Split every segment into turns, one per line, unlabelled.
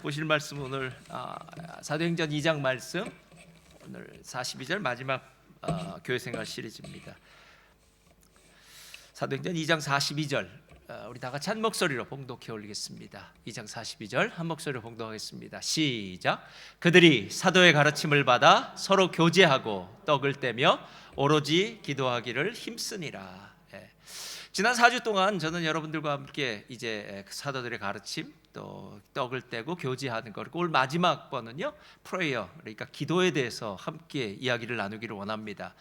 보실 말씀 오늘 사도행전 2장 말씀, 오늘 42절 마지막 교회생활 시리즈입니다. 사도행전 2장 42절 우리 다 같이 한 목소리로 봉독해 올리겠습니다. 2장 42절 한 목소리로 봉독하겠습니다. 시작. 그들이 사도의 가르침을 받아 서로 교제하고 떡을 떼며 오로지 기도하기를 힘쓰니라. 지난 4주 동안 저는 여러분들과 함께 이제 사도들의 가르침, 또 떡을 떼고 교제하는 것, 오늘 마지막 번은요 프레이어, 그러니까 기도에 대해서 함께 이야기를 나누기를 원합니다.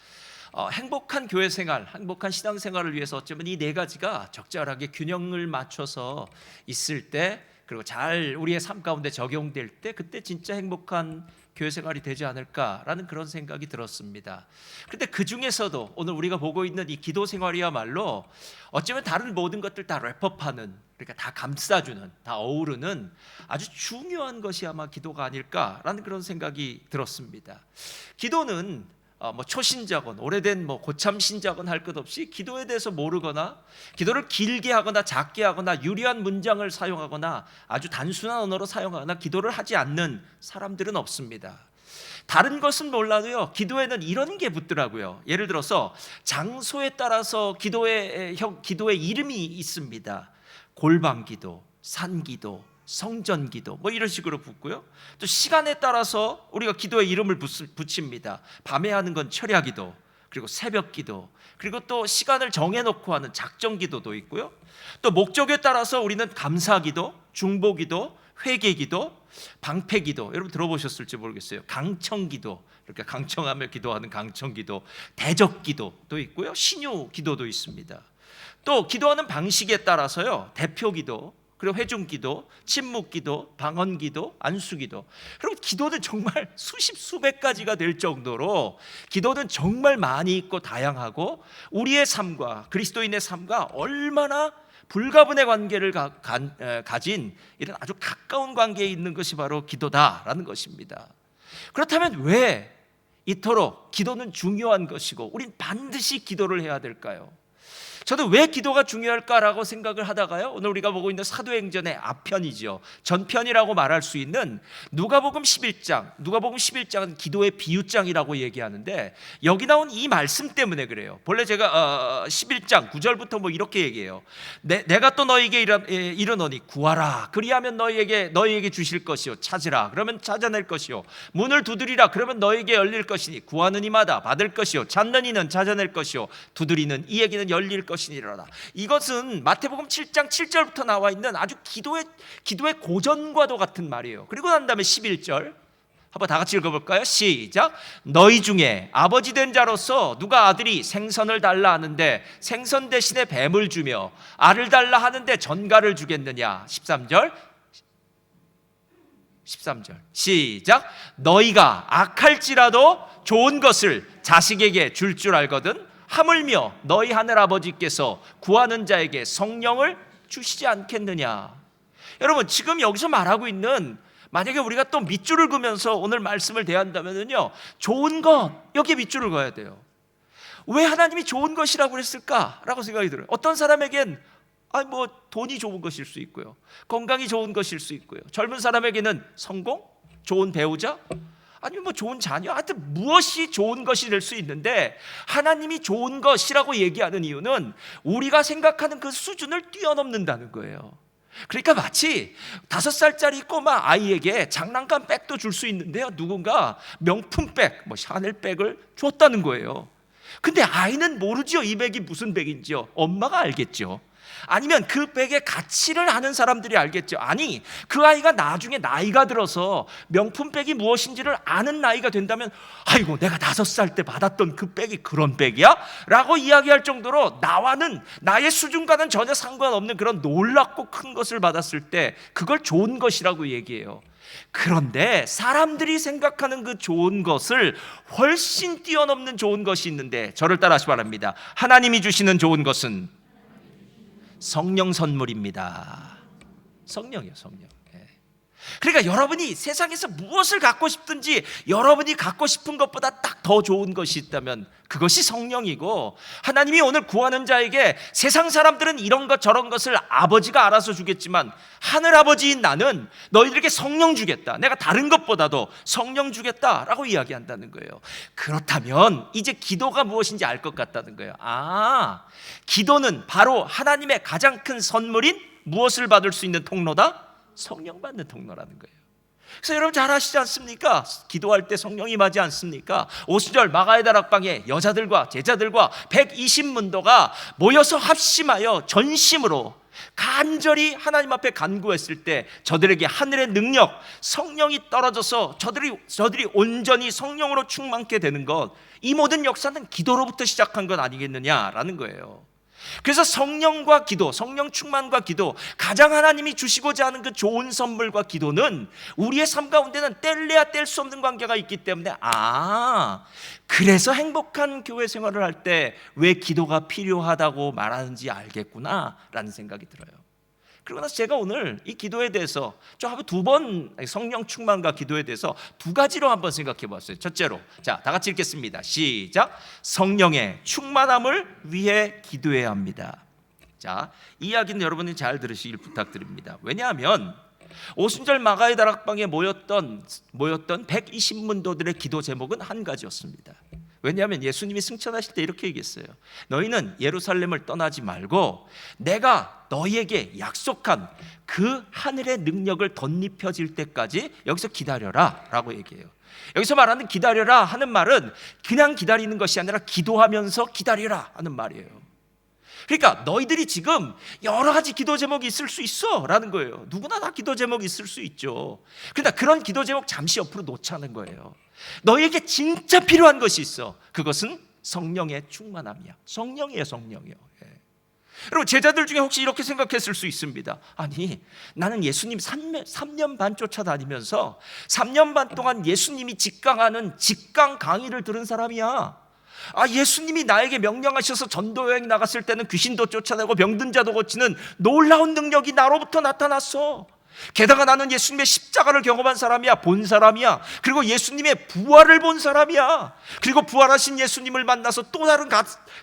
행복한 교회 생활, 행복한 신앙 생활을 위해서 어쩌면 이 네 가지가 적절하게 균형을 맞춰서 있을 때, 그리고 잘 우리의 삶 가운데 적용될 때, 그때 진짜 행복한 교회 생활이 되지 않을까라는 그런 생각이 들었습니다. 그런데 그 중에서도 오늘 우리가 보고 있는 이 기도 생활이야말로 어쩌면 다른 모든 것들 다 랩업하는, 그러니까 다 감싸주는, 다 어우르는 아주 중요한 것이 아마 기도가 아닐까라는 그런 생각이 들었습니다. 기도는 초신자건 오래된 고참 신자건 할 것 없이 기도에 대해서 모르거나, 기도를 길게 하거나 작게 하거나 유리한 문장을 사용하거나 아주 단순한 언어로 사용하거나 기도를 하지 않는 사람들은 없습니다. 다른 것은 몰라도요, 기도에는 이런 게 붙더라고요. 예를 들어서 장소에 따라서 기도의 이름이 있습니다. 골방기도, 산기도, 성전기도 이런 식으로 붙고요. 또 시간에 따라서 우리가 기도에 이름을 붙입니다. 밤에 하는 건 철야기도, 그리고 새벽기도, 그리고 또 시간을 정해놓고 하는 작정기도도 있고요. 또 목적에 따라서 우리는 감사기도, 중보기도, 회개기도, 방패기도, 여러분 들어보셨을지 모르겠어요. 강청기도, 이렇게 강청하며 기도하는 강청기도, 대적기도도 있고요. 신유기도도 있습니다. 또 기도하는 방식에 따라서요, 대표기도, 그리고 회중기도, 침묵기도, 방언기도, 안수기도. 여러분 기도는 정말 수십 수백 가지가 될 정도로 기도는 정말 많이 있고 다양하고, 우리의 삶과 그리스도인의 삶과 얼마나 불가분의 관계를 가진 이런 아주 가까운 관계에 있는 것이 바로 기도다라는 것입니다. 그렇다면 왜 이토록 기도는 중요한 것이고 우린 반드시 기도를 해야 될까요? 저도 왜 기도가 중요할까라고 생각을 하다가요, 오늘 우리가 보고 있는 사도행전의 앞편이죠. 전편이라고 말할 수 있는 누가복음 11장, 누가복음 11장은 기도의 비유장이라고 얘기하는데, 여기 나온 이 말씀 때문에 그래요. 본래 제가 11장 9절부터 이렇게 얘기해요. 내가 또 너에게 이르노니 구하라, 그리하면 너희에게 주실 것이요, 찾으라, 그러면 찾아낼 것이요, 문을 두드리라, 그러면 너에게 열릴 것이니, 구하는 이마다 받을 것이요, 찾는 이는 찾아낼 것이요, 두드리는 이에게는 열릴 것이니라. 이것은 마태복음 7장 7절부터 나와 있는 아주 기도의 고전과도 같은 말이에요. 그리고 난 다음에 11절 한번 다 같이 읽어볼까요? 시작. 너희 중에 아버지 된 자로서 누가 아들이 생선을 달라 하는데 생선 대신에 뱀을 주며 알을 달라 하는데 전갈을 주겠느냐. 13절 시작. 너희가 악할지라도 좋은 것을 자식에게 줄 알거든 하물며 너희 하늘아버지께서 구하는 자에게 성령을 주시지 않겠느냐. 여러분 지금 여기서 말하고 있는, 만약에 우리가 또 밑줄을 그으면서 오늘 말씀을 대한다면요, 좋은 것, 여기에 밑줄을 그어야 돼요. 왜 하나님이 좋은 것이라고 그랬을까라고 생각이 들어요. 어떤 사람에겐 돈이 좋은 것일 수 있고요, 건강이 좋은 것일 수 있고요, 젊은 사람에게는 성공, 좋은 배우자, 아니면 좋은 자녀, 하여튼 무엇이 좋은 것이 될 수 있는데, 하나님이 좋은 것이라고 얘기하는 이유는 우리가 생각하는 그 수준을 뛰어넘는다는 거예요. 그러니까 마치 5살짜리 꼬마 아이에게 장난감 백도 줄 수 있는데요, 누군가 명품 백, 샤넬 백을 줬다는 거예요. 근데 아이는 모르죠, 이 백이 무슨 백인지요. 엄마가 알겠죠. 아니면 그 백의 가치를 아는 사람들이 알겠죠. 아니, 그 아이가 나중에 나이가 들어서 명품백이 무엇인지를 아는 나이가 된다면, 아이고 내가 5살 때 받았던 그 백이 그런 백이야? 라고 이야기할 정도로 나의 수준과는 전혀 상관없는 그런 놀랍고 큰 것을 받았을 때 그걸 좋은 것이라고 얘기해요. 그런데 사람들이 생각하는 그 좋은 것을 훨씬 뛰어넘는 좋은 것이 있는데, 저를 따라하시 바랍니다. 하나님이 주시는 좋은 것은 성령 선물입니다. 성령이요, 성령. 그러니까 여러분이 세상에서 무엇을 갖고 싶든지 여러분이 갖고 싶은 것보다 딱 더 좋은 것이 있다면 그것이 성령이고, 하나님이 오늘 구하는 자에게 세상 사람들은 이런 것 저런 것을 아버지가 알아서 주겠지만 하늘아버지인 나는 너희들에게 성령 주겠다, 내가 다른 것보다도 성령 주겠다라고 이야기한다는 거예요. 그렇다면 이제 기도가 무엇인지 알 것 같다는 거예요. 기도는 바로 하나님의 가장 큰 선물인 무엇을 받을 수 있는 통로다? 성령 받는 통로라는 거예요. 그래서 여러분 잘 아시지 않습니까? 기도할 때 성령이 임하지 않습니까? 오순절 마가의 다락방에 여자들과 제자들과 120문도가 모여서 합심하여 전심으로 간절히 하나님 앞에 간구했을 때 저들에게 하늘의 능력, 성령이 떨어져서 저들이 온전히 성령으로 충만케 되는 것, 이 모든 역사는 기도로부터 시작한 것 아니겠느냐라는 거예요. 그래서 성령과 기도, 성령 충만과 기도, 가장 하나님이 주시고자 하는 그 좋은 선물과 기도는 우리의 삶 가운데는 뗄래야 뗄 수 없는 관계가 있기 때문에 그래서 행복한 교회 생활을 할 때 왜 기도가 필요하다고 말하는지 알겠구나라는 생각이 들어요. 그러고 나서 제가 오늘 이 기도에 대해서 좀 한번 두 번, 성령 충만과 기도에 대해서 두 가지로 한번 생각해 봤어요. 첫째로, 자, 다 같이 읽겠습니다. 시작. 성령의 충만함을 위해 기도해야 합니다. 자, 이 이야기는 여러분이 잘 들으시길 부탁드립니다. 왜냐하면 오순절 마가의 다락방에 모였던 120문도들의 기도 제목은 한 가지였습니다. 왜냐하면 예수님이 승천하실 때 이렇게 얘기했어요. 너희는 예루살렘을 떠나지 말고 내가 너희에게 약속한 그 하늘의 능력을 덧입혀질 때까지 여기서 기다려라 라고 얘기해요. 여기서 말하는 기다려라 하는 말은 그냥 기다리는 것이 아니라 기도하면서 기다려라 하는 말이에요. 그러니까 너희들이 지금 여러 가지 기도 제목이 있을 수 있어 라는 거예요. 누구나 다 기도 제목이 있을 수 있죠. 그러나 그런 기도 제목 잠시 옆으로 놓자는 거예요. 너희에게 진짜 필요한 것이 있어. 그것은 성령의 충만함이야. 성령이에요. 여러분, 제자들 중에 혹시 이렇게 생각했을 수 있습니다. 아니, 나는 예수님 3년 반 쫓아다니면서 3년 반 동안 예수님이 직강하는 직강 강의를 들은 사람이야. 예수님이 나에게 명령하셔서 전도여행 나갔을 때는 귀신도 쫓아내고 병든 자도 고치는 놀라운 능력이 나로부터 나타났어. 게다가 나는 예수님의 십자가를 경험한 사람이야. 본 사람이야. 그리고 예수님의 부활을 본 사람이야. 그리고 부활하신 예수님을 만나서 또 다른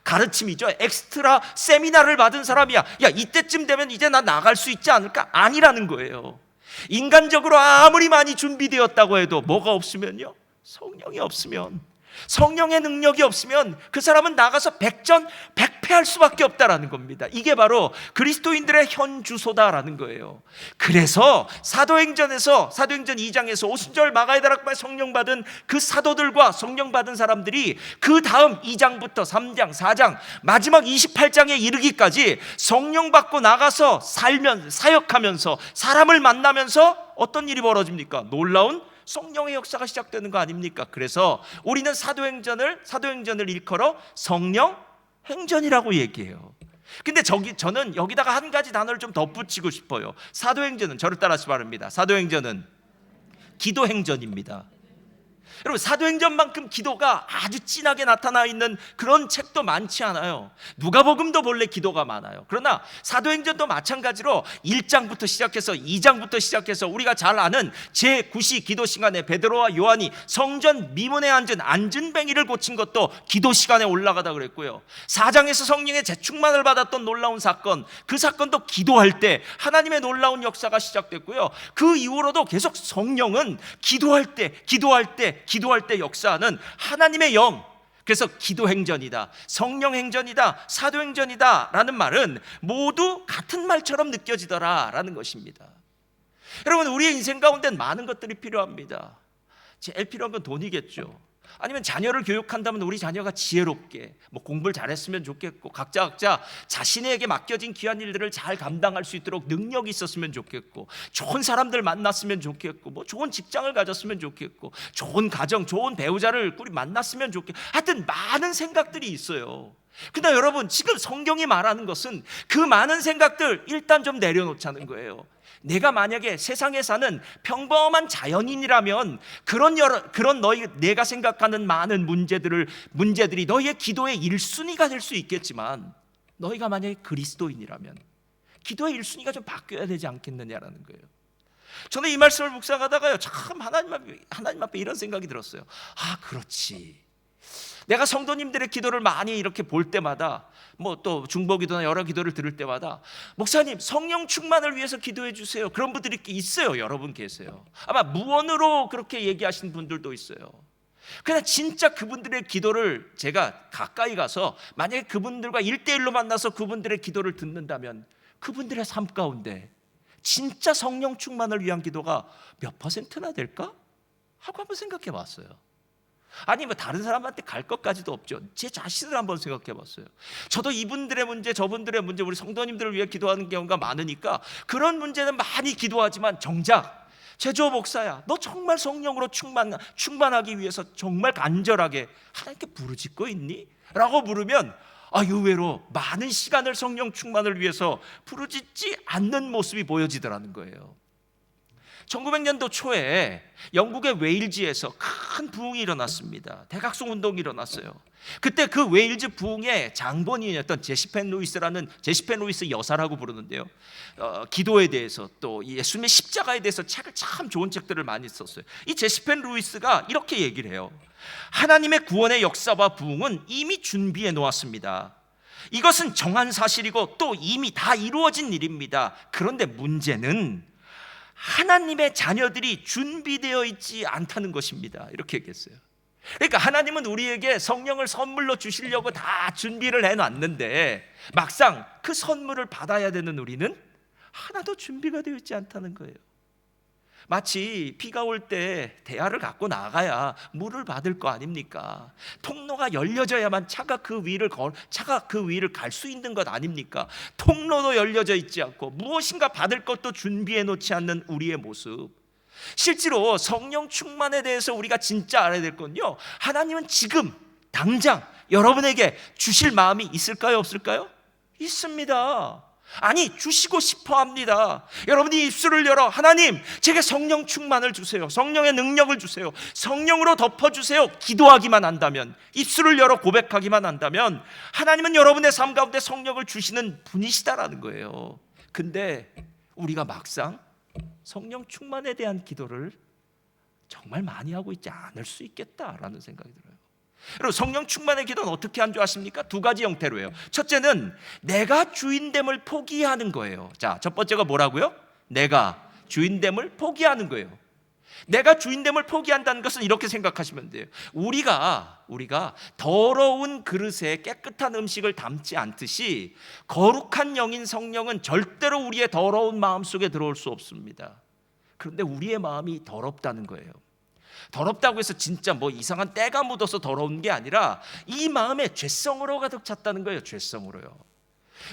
가르침이죠. 엑스트라 세미나를 받은 사람이야. 야, 이때쯤 되면 이제 나 나갈 수 있지 않을까? 아니라는 거예요. 인간적으로 아무리 많이 준비되었다고 해도 뭐가 없으면요? 성령이 없으면, 성령의 능력이 없으면 그 사람은 나가서 백전백패할 수밖에 없다라는 겁니다. 이게 바로 그리스도인들의 현 주소다라는 거예요. 그래서 사도행전 2장에서 오순절 마가의 다락방에 성령 받은 그 사도들과 성령 받은 사람들이 그 다음 2장부터 3장, 4장, 마지막 28장에 이르기까지 성령 받고 나가서 사역하면서 사람을 만나면서 어떤 일이 벌어집니까? 놀라운 성령의 역사가 시작되는 거 아닙니까? 그래서 우리는 사도행전을 일컬어 성령 행전이라고 얘기해요. 근데 저는 여기다가 한 가지 단어를 좀 덧붙이고 싶어요. 사도행전은, 저를 따라서 말합니다. 사도행전은 기도행전입니다. 여러분, 사도행전만큼 기도가 아주 진하게 나타나 있는 그런 책도 많지 않아요. 누가복음도 본래 기도가 많아요. 그러나 사도행전도 마찬가지로 1장부터 시작해서 2장부터 시작해서 우리가 잘 아는 제9시 기도 시간에 베드로와 요한이 성전 미문에 앉은 안진뱅이를 고친 것도 기도 시간에 올라가다 그랬고요. 4장에서 성령의 재충만을 받았던 놀라운 사건, 그 사건도 기도할 때 하나님의 놀라운 역사가 시작됐고요. 그 이후로도 계속 성령은 기도할 때 역사하는 하나님의 영. 그래서 기도행전이다, 성령행전이다, 사도행전이다 라는 말은 모두 같은 말처럼 느껴지더라라는 것입니다. 여러분, 우리의 인생 가운데는 많은 것들이 필요합니다. 제일 필요한 건 돈이겠죠. 아니면 자녀를 교육한다면 우리 자녀가 지혜롭게 공부를 잘했으면 좋겠고, 각자 자신에게 맡겨진 귀한 일들을 잘 감당할 수 있도록 능력이 있었으면 좋겠고, 좋은 사람들 만났으면 좋겠고, 좋은 직장을 가졌으면 좋겠고, 좋은 가정, 좋은 배우자를 만났으면 좋겠고, 하여튼 많은 생각들이 있어요. 근데 여러분, 지금 성경이 말하는 것은 그 많은 생각들 일단 좀 내려놓자는 거예요. 내가 만약에 세상에 사는 평범한 자연인이라면 내가 생각하는 많은 문제들이 너희의 기도의 1순위가 될 수 있겠지만, 너희가 만약에 그리스도인이라면 기도의 1순위가 좀 바뀌어야 되지 않겠느냐라는 거예요. 저는 이 말씀을 묵상하다가요, 참 하나님 앞에 이런 생각이 들었어요. 아, 그렇지. 내가 성도님들의 기도를 많이 이렇게 볼 때마다, 뭐 또 중보기도나 여러 기도를 들을 때마다, 목사님 성령 충만을 위해서 기도해 주세요, 그런 분들이 있어요. 여러분 계세요. 아마 무언으로 그렇게 얘기하신 분들도 있어요. 그냥 진짜 그분들의 기도를 제가 가까이 가서 만약에 그분들과 1대1로 만나서 그분들의 기도를 듣는다면 그분들의 삶 가운데 진짜 성령 충만을 위한 기도가 몇 퍼센트나 될까? 하고 한번 생각해 봤어요. 아니 뭐 다른 사람한테 갈 것까지도 없죠. 제 자신을 한번 생각해 봤어요. 저도 이분들의 문제, 저분들의 문제, 우리 성도님들을 위해 기도하는 경우가 많으니까 그런 문제는 많이 기도하지만 정작 제조 목사야, 너 정말 성령으로 충만하기 위해서 정말 간절하게 하나님께 부르짖고 있니? 라고 물으면 의외로 많은 시간을 성령 충만을 위해서 부르짖지 않는 모습이 보여지더라는 거예요. 1900년도 초에 영국의 웨일즈에서 큰 부흥이 일어났습니다. 대각성 운동이 일어났어요. 그때 그 웨일즈 부흥의 장본인이었던 제시펜 루이스 여사라고 부르는데요, 기도에 대해서 또 예수님의 십자가에 대해서 책을 참 좋은 책들을 많이 썼어요. 이 제시펜 루이스가 이렇게 얘기를 해요. 하나님의 구원의 역사와 부흥은 이미 준비해 놓았습니다. 이것은 정한 사실이고 또 이미 다 이루어진 일입니다. 그런데 문제는 하나님의 자녀들이 준비되어 있지 않다는 것입니다. 이렇게 얘기했어요. 그러니까 하나님은 우리에게 성령을 선물로 주시려고 다 준비를 해놨는데 막상 그 선물을 받아야 되는 우리는 하나도 준비가 되어 있지 않다는 거예요. 마치 비가 올 때 대야를 갖고 나가야 물을 받을 거 아닙니까? 통로가 열려져야만 차가 그 위를 갈 수 있는 것 아닙니까? 통로도 열려져 있지 않고 무엇인가 받을 것도 준비해 놓지 않는 우리의 모습. 실제로 성령 충만에 대해서 우리가 진짜 알아야 될 건요, 하나님은 지금 당장 여러분에게 주실 마음이 있을까요, 없을까요? 있습니다. 아니, 주시고 싶어 합니다. 여러분이 입술을 열어 하나님 제게 성령 충만을 주세요, 성령의 능력을 주세요, 성령으로 덮어주세요 기도하기만 한다면, 입술을 열어 고백하기만 한다면 하나님은 여러분의 삶 가운데 성령을 주시는 분이시다라는 거예요. 근데 우리가 막상 성령 충만에 대한 기도를 정말 많이 하고 있지 않을 수 있겠다라는 생각이 들어요. 여러분, 성령 충만의 기도는 어떻게 한 줄 아십니까? 두 가지 형태로 해요. 첫째는 내가 주인됨을 포기하는 거예요. 자, 첫 번째가 뭐라고요? 내가 주인됨을 포기하는 거예요. 내가 주인됨을 포기한다는 것은 이렇게 생각하시면 돼요. 우리가 더러운 그릇에 깨끗한 음식을 담지 않듯이 거룩한 영인 성령은 절대로 우리의 더러운 마음 속에 들어올 수 없습니다. 그런데 우리의 마음이 더럽다는 거예요. 더럽다고 해서 진짜 뭐 이상한 때가 묻어서 더러운 게 아니라 이 마음에 죄성으로 가득 찼다는 거예요. 죄성으로요.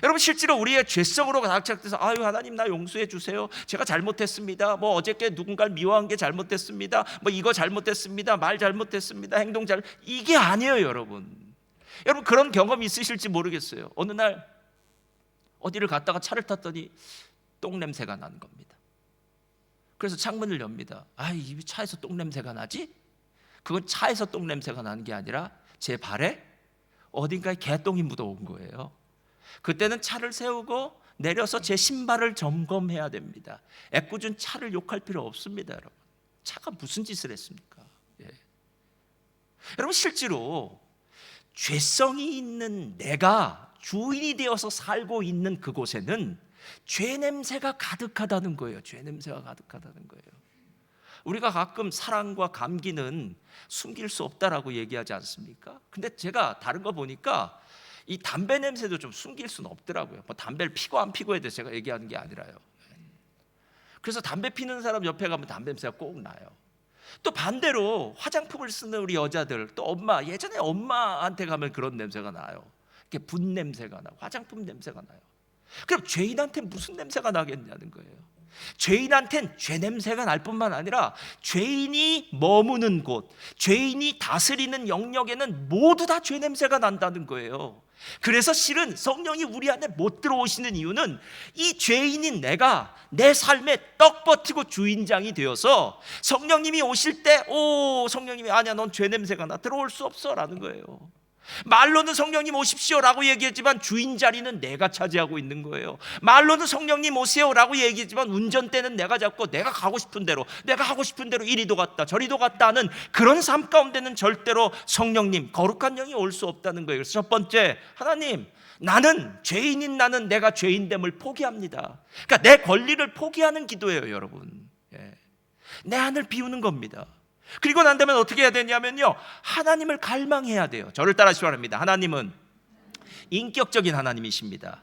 여러분, 실제로 우리의 죄성으로 가득 찼돼서 하나님 나 용서해 주세요, 제가 잘못했습니다, 뭐 어저께 누군가를 미워한 게 잘못됐습니다, 뭐 이거 잘못됐습니다, 말 잘못됐습니다, 행동 이게 아니에요. 여러분 그런 경험이 있으실지 모르겠어요. 어느 날 어디를 갔다가 차를 탔더니 똥 냄새가 나는 겁니다. 그래서 창문을 엽니다. 이 차에서 똥 냄새가 나지? 그건 차에서 똥 냄새가 나는 게 아니라 제 발에 어딘가에 개똥이 묻어온 거예요. 그때는 차를 세우고 내려서 제 신발을 점검해야 됩니다. 애꿎은 차를 욕할 필요 없습니다. 여러분, 차가 무슨 짓을 했습니까? 여러분, 실제로 죄성이 있는 내가 주인이 되어서 살고 있는 그곳에는 죄 냄새가 가득하다는 거예요. 죄 냄새가 가득하다는 거예요. 우리가 가끔 사랑과 감기는 숨길 수 없다라고 얘기하지 않습니까? 근데 제가 다른 거 보니까 이 담배 냄새도 좀 숨길 수는 없더라고요. 뭐 담배를 피고 안 피고에 대해서 제가 얘기하는 게 아니라요. 그래서 담배 피는 사람 옆에 가면 담배 냄새가 꼭 나요. 또 반대로 화장품을 쓰는 우리 여자들, 또 예전에 엄마한테 가면 그런 냄새가 나요. 이렇게 분 냄새가 나고 화장품 냄새가 나요. 그럼 죄인한테 무슨 냄새가 나겠냐는 거예요. 죄인한텐 죄 냄새가 날 뿐만 아니라 죄인이 머무는 곳, 죄인이 다스리는 영역에는 모두 다 죄 냄새가 난다는 거예요. 그래서 실은 성령이 우리 안에 못 들어오시는 이유는 이 죄인인 내가 내 삶에 떡 버티고 주인장이 되어서 성령님이 오실 때 성령님이 아니야 넌 죄 냄새가 나 들어올 수 없어 라는 거예요. 말로는 성령님 오십시오라고 얘기했지만 주인 자리는 내가 차지하고 있는 거예요. 말로는 성령님 오세요라고 얘기했지만 운전대는 내가 잡고 내가 가고 싶은 대로, 내가 하고 싶은 대로 이리도 갔다 저리도 갔다 하는 그런 삶 가운데는 절대로 성령님, 거룩한 영이 올 수 없다는 거예요. 그래서 첫 번째, 하나님, 나는 죄인인 나는 내가 죄인됨을 포기합니다. 그러니까 내 권리를 포기하는 기도예요, 여러분. 내 안을 비우는 겁니다. 그리고 난 다음에 어떻게 해야 되냐면요, 하나님을 갈망해야 돼요. 저를 따라하시기 바랍니다. 하나님은 인격적인 하나님이십니다.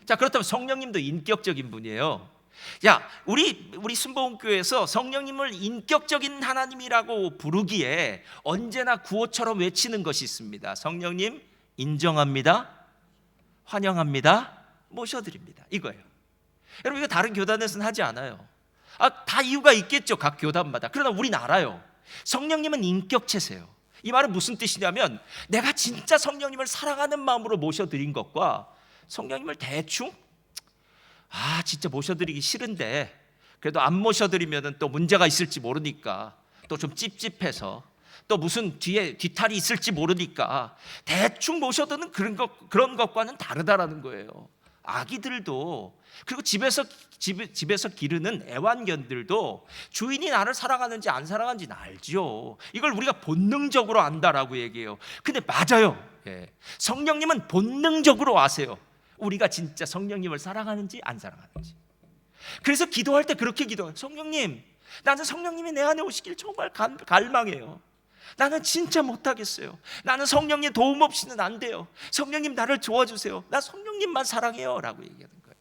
자, 그렇다면 성령님도 인격적인 분이에요. 야, 우리 순복음교회에서 성령님을 인격적인 하나님이라고 부르기에 언제나 구호처럼 외치는 것이 있습니다. 성령님 인정합니다, 환영합니다, 모셔드립니다, 이거예요. 여러분, 이거 다른 교단에서는 하지 않아요. 다 이유가 있겠죠, 각 교단마다. 그러나 우리는 알아요. 성령님은 인격체세요. 이 말은 무슨 뜻이냐면, 내가 진짜 성령님을 사랑하는 마음으로 모셔드린 것과 성령님을 대충 진짜 모셔드리기 싫은데 그래도 안 모셔드리면 또 문제가 있을지 모르니까, 또 좀 찝찝해서, 또 무슨 뒤에 뒤탈이 있을지 모르니까 대충 모셔드는 그런 것과는 다르다라는 거예요. 아기들도, 그리고 집에서 기르는 애완견들도 주인이 나를 사랑하는지 안 사랑하는지는 알죠. 이걸 우리가 본능적으로 안다라고 얘기해요. 근데 맞아요. 성령님은 본능적으로 아세요. 우리가 진짜 성령님을 사랑하는지 안 사랑하는지. 그래서 기도할 때 그렇게 기도해요. 성령님, 나는 성령님이 내 안에 오시길 정말 갈망해요. 나는 진짜 못하겠어요. 나는 성령님 도움 없이는 안 돼요. 성령님 나를 도와주세요. 나 성령님만 사랑해요 라고 얘기하는 거예요.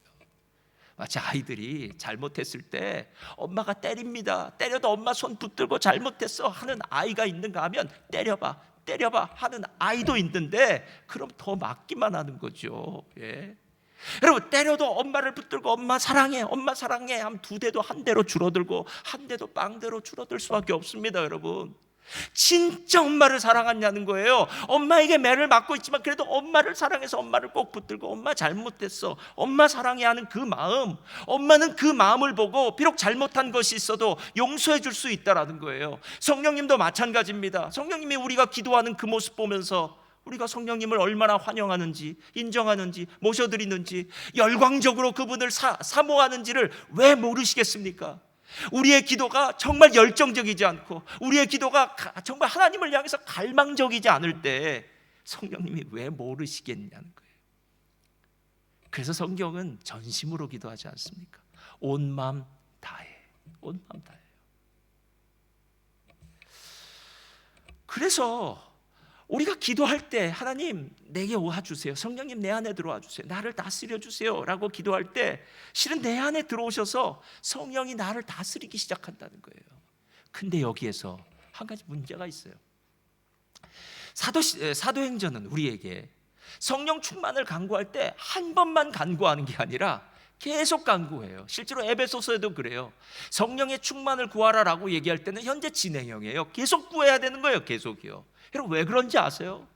마치 아이들이 잘못했을 때 엄마가 때립니다. 때려도 엄마 손 붙들고 잘못했어 하는 아이가 있는가 하면 때려봐 하는 아이도 있는데, 그럼 더 맞기만 하는 거죠. 여러분, 때려도 엄마를 붙들고 엄마 사랑해 하면 두 대도 한 대로 줄어들고 한 대도 빵대로 줄어들 수밖에 없습니다. 여러분, 진짜 엄마를 사랑하냐는 거예요. 엄마에게 매를 맞고 있지만 그래도 엄마를 사랑해서 엄마를 꼭 붙들고 엄마 잘못했어, 엄마 사랑해 하는 그 마음, 엄마는 그 마음을 보고 비록 잘못한 것이 있어도 용서해 줄 수 있다라는 거예요. 성령님도 마찬가지입니다. 성령님이 우리가 기도하는 그 모습 보면서 우리가 성령님을 얼마나 환영하는지, 인정하는지, 모셔드리는지, 열광적으로 그분을 사모하는지를 왜 모르시겠습니까? 우리의 기도가 정말 열정적이지 않고 우리의 기도가 정말 하나님을 향해서 갈망적이지 않을 때 성령님이 왜 모르시겠냐는 거예요. 그래서 성경은 전심으로 기도하지 않습니까? 온 마음 다해, 온 마음 다해요. 그래서 우리가 기도할 때 하나님 내게 와 주세요, 성령님 내 안에 들어와 주세요, 나를 다스려 주세요 라고 기도할 때 실은 내 안에 들어오셔서 성령이 나를 다스리기 시작한다는 거예요. 근데 여기에서 한 가지 문제가 있어요. 사도행전은 우리에게 성령 충만을 간구할 때 한 번만 간구하는 게 아니라 계속 간구해요. 실제로 에베소서에도 그래요. 성령의 충만을 구하라라고 얘기할 때는 현재 진행형이에요. 계속 구해야 되는 거예요. 계속이요. 여러분, 왜 그런지 아세요?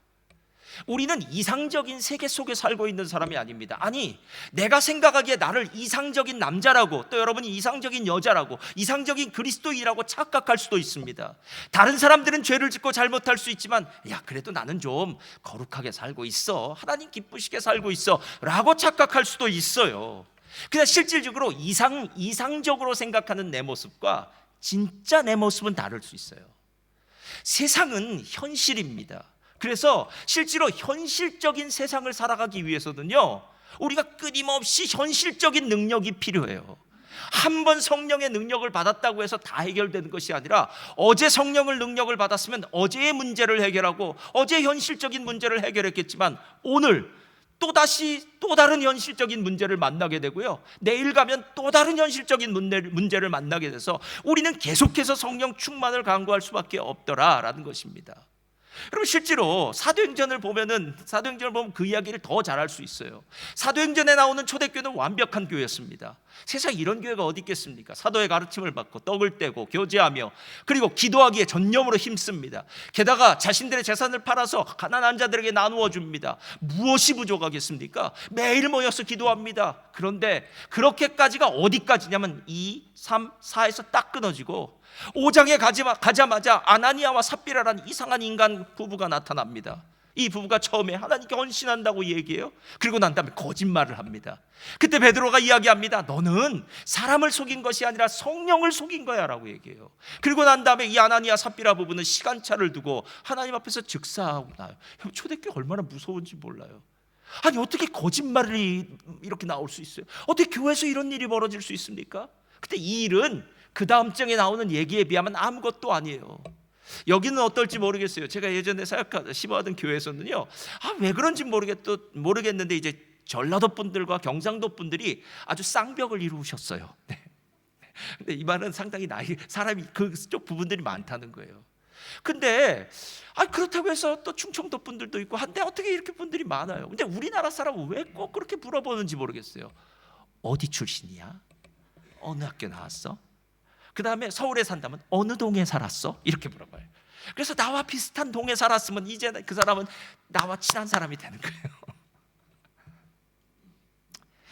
우리는 이상적인 세계 속에 살고 있는 사람이 아닙니다. 아니, 내가 생각하기에 나를 이상적인 남자라고, 또 여러분이 이상적인 여자라고, 이상적인 그리스도인이라고 착각할 수도 있습니다. 다른 사람들은 죄를 짓고 잘못할 수 있지만, 야, 그래도 나는 좀 거룩하게 살고 있어, 하나님 기쁘시게 살고 있어 라고 착각할 수도 있어요. 그냥 실질적으로 이상적으로 생각하는 내 모습과 진짜 내 모습은 다를 수 있어요. 세상은 현실입니다. 그래서 실제로 현실적인 세상을 살아가기 위해서는요, 우리가 끊임없이 현실적인 능력이 필요해요. 한 번 성령의 능력을 받았다고 해서 다 해결되는 것이 아니라, 어제 성령을 능력을 받았으면 어제의 문제를 해결하고 어제 현실적인 문제를 해결했겠지만 오늘 또다시 또 다른 현실적인 문제를 만나게 되고요, 내일 가면 또 다른 현실적인 문제를 만나게 돼서 우리는 계속해서 성령 충만을 간구할 수밖에 없더라라는 것입니다. 여러분, 실제로 사도행전을 보면 그 이야기를 더 잘할 수 있어요. 사도행전에 나오는 초대교회는 완벽한 교회였습니다. 세상에 이런 교회가 어디 있겠습니까? 사도의 가르침을 받고 떡을 떼고 교제하며, 그리고 기도하기에 전념으로 힘씁니다. 게다가 자신들의 재산을 팔아서 가난한 자들에게 나누어 줍니다. 무엇이 부족하겠습니까? 매일 모여서 기도합니다. 그런데 그렇게까지가 어디까지냐면 2, 3, 4에서 딱 끊어지고 5장에 가자마자 아나니아와 삽비라라는 이상한 인간 부부가 나타납니다. 이 부부가 처음에 하나님께 헌신한다고 얘기해요. 그리고 난 다음에 거짓말을 합니다. 그때 베드로가 이야기합니다. 너는 사람을 속인 것이 아니라 성령을 속인 거야 라고 얘기해요. 그리고 난 다음에 이 아나니아 삽비라 부부는 시간차를 두고 하나님 앞에서 즉사하고 나요. 초대교회 얼마나 무서운지 몰라요. 아니 어떻게 거짓말이 이렇게 나올 수 있어요? 어떻게 교회에서 이런 일이 벌어질 수 있습니까? 근데 이 일은 그 다음 장에 나오는 얘기에 비하면 아무것도 아니에요. 여기는 어떨지 모르겠어요. 제가 예전에 심어하던 교회에서는요, 왜 그런지 모르겠는데 이제 전라도 분들과 경상도 분들이 아주 쌍벽을 이루셨어요. 네. 근데 이 말은 상당히 사람이 그쪽 부분들이 많다는 거예요. 근데 그렇다고 해서 또 충청도 분들도 있고 한데 어떻게 이렇게 분들이 많아요? 근데 우리나라 사람은 왜 꼭 그렇게 물어보는지 모르겠어요. 어디 출신이야? 어느 학교 나왔어? 그 다음에 서울에 산다면 어느 동에 살았어? 이렇게 물어봐요. 그래서 나와 비슷한 동에 살았으면 이제 그 사람은 나와 친한 사람이 되는 거예요.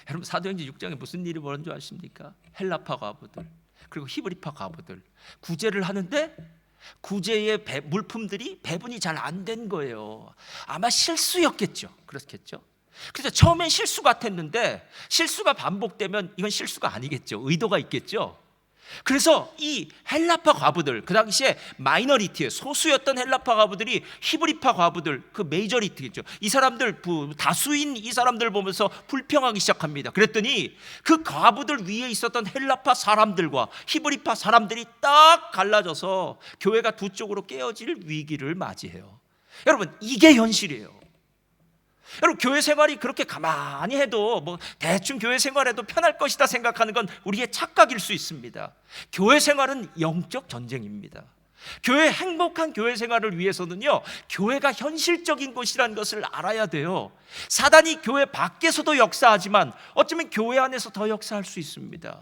여러분 사도행전 6장에 무슨 일이 벌어진 줄 아십니까? 헬라파 과부들 그리고 히브리파 과부들 구제를 하는데 구제의 물품들이 배분이 잘 안 된 거예요. 아마 실수였겠죠. 그렇겠죠. 그래서 처음엔 실수 같았는데 실수가 반복되면 이건 실수가 아니겠죠. 의도가 있겠죠. 그래서 이 헬라파 과부들, 그 당시에 마이너리티의 소수였던 헬라파 과부들이 히브리파 과부들, 그 메이저리티겠죠. 이 사람들 다수인 이 사람들 보면서 불평하기 시작합니다. 그랬더니 그 과부들 위에 있었던 헬라파 사람들과 히브리파 사람들이 딱 갈라져서 교회가 두 쪽으로 깨어질 위기를 맞이해요. 여러분 이게 현실이에요. 여러분 교회 생활이 그렇게 가만히 해도 대충 교회 생활해도 편할 것이다 생각하는 건 우리의 착각일 수 있습니다. 교회 생활은 영적 전쟁입니다. 행복한 교회 생활을 위해서는요, 교회가 현실적인 곳이라는 것을 알아야 돼요. 사단이 교회 밖에서도 역사하지만 어쩌면 교회 안에서 더 역사할 수 있습니다.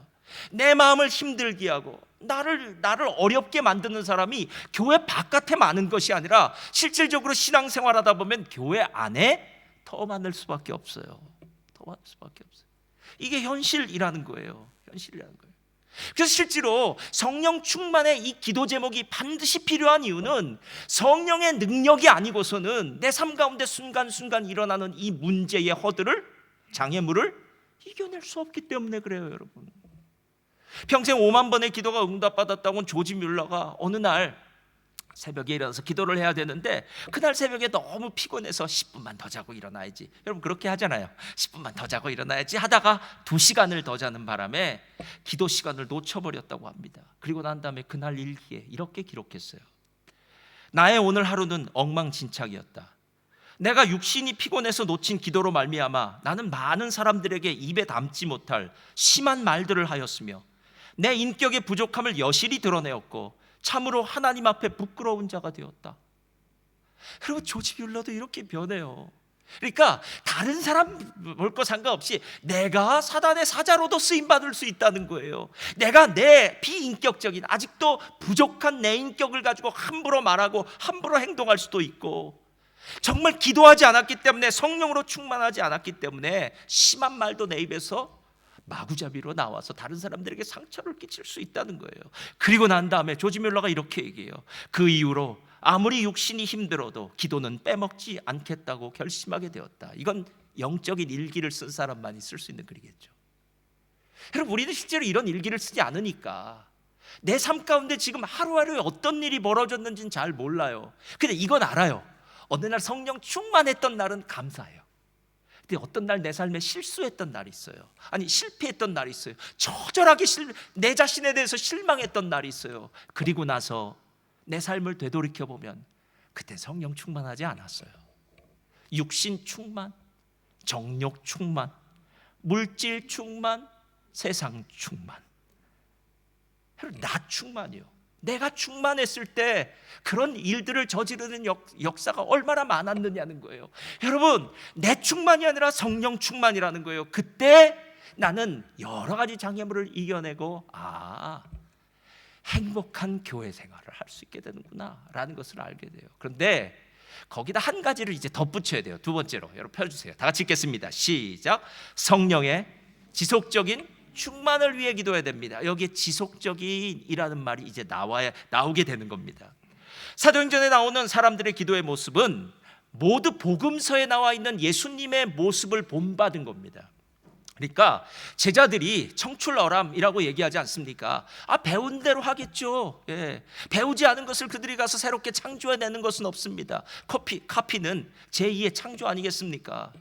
내 마음을 힘들게 하고 나를 어렵게 만드는 사람이 교회 바깥에 많은 것이 아니라 실질적으로 신앙생활하다 보면 교회 안에 더 많을 수밖에 없어요. 더 많을 수밖에 없어요. 이게 현실이라는 거예요. 현실이라는 거예요. 그래서 실제로 성령 충만의 이 기도 제목이 반드시 필요한 이유는 성령의 능력이 아니고서는 내 삶 가운데 순간순간 일어나는 이 문제의 장애물을 이겨낼 수 없기 때문에 그래요, 여러분. 평생 5만 번의 기도가 응답받았다고 온 조지 뮬러가 어느 날 새벽에 일어나서 기도를 해야 되는데 그날 새벽에 너무 피곤해서 10분만 더 자고 일어나야지. 여러분 그렇게 하잖아요. 10분만 더 자고 일어나야지 하다가 2시간을 더 자는 바람에 기도 시간을 놓쳐버렸다고 합니다. 그리고 난 다음에 그날 일기에 이렇게 기록했어요. 나의 오늘 하루는 엉망진창이었다. 내가 육신이 피곤해서 놓친 기도로 말미암아 나는 많은 사람들에게 입에 담지 못할 심한 말들을 하였으며 내 인격의 부족함을 여실히 드러내었고 참으로 하나님 앞에 부끄러운 자가 되었다. 여러분 조지 뮬러도 이렇게 변해요. 그러니까 다른 사람 볼 거 상관없이 내가 사단의 사자로도 쓰임받을 수 있다는 거예요. 내가 내 비인격적인 아직도 부족한 내 인격을 가지고 함부로 말하고 함부로 행동할 수도 있고, 정말 기도하지 않았기 때문에 성령으로 충만하지 않았기 때문에 심한 말도 내 입에서 마구잡이로 나와서 다른 사람들에게 상처를 끼칠 수 있다는 거예요. 그리고 난 다음에 조지 뮬러가 이렇게 얘기해요. 그 이후로 아무리 육신이 힘들어도 기도는 빼먹지 않겠다고 결심하게 되었다. 이건 영적인 일기를 쓴 사람만이 쓸 수 있는 글이겠죠. 여러분 우리는 실제로 이런 일기를 쓰지 않으니까 내 삶 가운데 지금 하루하루에 어떤 일이 벌어졌는지는 잘 몰라요. 근데 이건 알아요. 어느 날 성령 충만했던 날은 감사해요. 근데 어떤 날 내 삶에 실수했던 날이 있어요. 아니 실패했던 날이 있어요. 처절하게 내 자신에 대해서 실망했던 날이 있어요. 그리고 나서 내 삶을 되돌이켜보면 그때 성령 충만하지 않았어요. 육신 충만, 정욕 충만, 물질 충만, 세상 충만. 나 충만이요. 내가 충만했을 때 그런 일들을 저지르는 역사가 얼마나 많았느냐는 거예요. 여러분 내 충만이 아니라 성령 충만이라는 거예요. 그때 나는 여러 가지 장애물을 이겨내고 행복한 교회 생활을 할 수 있게 되는구나 라는 것을 알게 돼요. 그런데 거기다 한 가지를 이제 덧붙여야 돼요. 두 번째로 여러분 펴주세요. 다 같이 읽겠습니다. 시작. 성령의 지속적인 충만을 위해 기도해야 됩니다. 여기에 지속적인이라는 말이 이제 나오게 되는 겁니다. 사도행전에 나오는 사람들의 기도의 모습은 모두 복음서에 나와 있는 예수님의 모습을 본받은 겁니다. 그러니까 제자들이 청출어람이라고 얘기하지 않습니까? 배운 대로 하겠죠. 배우지 않은 것을 그들이 가서 새롭게 창조해내는 것은 없습니다. 카피는 제2의 창조 아니겠습니까?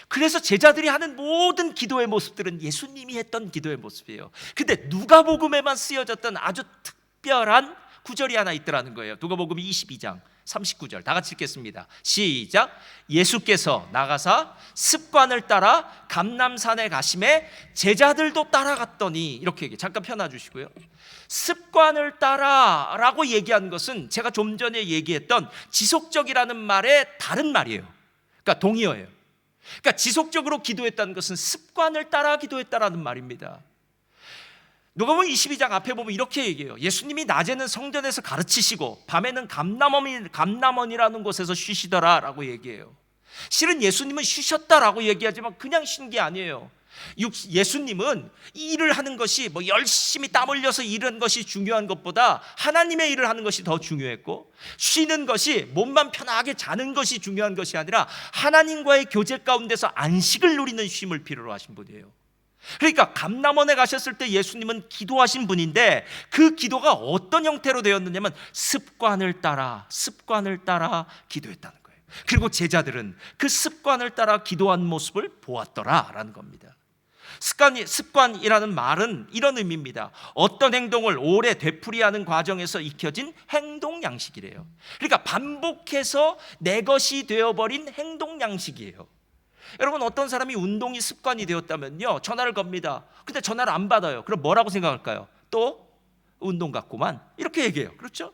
그래서 제자들이 하는 모든 기도의 모습들은 예수님이 했던 기도의 모습이에요. 근데 누가복음에만 쓰여졌던 아주 특별한 구절이 하나 있더라는 거예요. 누가복음 22장 39절 다 같이 읽겠습니다. 시작. 예수께서 나가사 습관을 따라 감람산에 가심에 제자들도 따라갔더니, 이렇게 얘기해. 잠깐 펴놔 주시고요. 습관을 따라라고 얘기한 것은 제가 좀 전에 얘기했던 지속적이라는 말의 다른 말이에요. 그러니까 동의어예요. 그러니까 지속적으로 기도했다는 것은 습관을 따라 기도했다라는 말입니다. 누가복음 22장 앞에 보면 이렇게 얘기해요. 예수님이 낮에는 성전에서 가르치시고 밤에는 감람원이라는 곳에서 쉬시더라라고 얘기해요. 실은 예수님은 쉬셨다라고 얘기하지만 그냥 쉰 게 아니에요. 예수님은 이 일을 하는 것이 열심히 땀 흘려서 일하는 것이 중요한 것보다 하나님의 일을 하는 것이 더 중요했고, 쉬는 것이 몸만 편하게 자는 것이 중요한 것이 아니라 하나님과의 교제 가운데서 안식을 누리는 쉼을 필요로 하신 분이에요. 그러니까 감람원에 가셨을 때 예수님은 기도하신 분인데 그 기도가 어떤 형태로 되었느냐면 습관을 따라 기도했다는 거예요. 그리고 제자들은 그 습관을 따라 기도한 모습을 보았더라라는 겁니다. 습관이라는 말은 이런 의미입니다. 어떤 행동을 오래 되풀이하는 과정에서 익혀진 행동 양식이래요. 그러니까 반복해서 내 것이 되어버린 행동 양식이에요. 여러분, 어떤 사람이 운동이 습관이 되었다면요, 전화를 겁니다. 근데 전화를 안 받아요. 그럼 뭐라고 생각할까요? 또 운동 같구만, 이렇게 얘기해요. 그렇죠?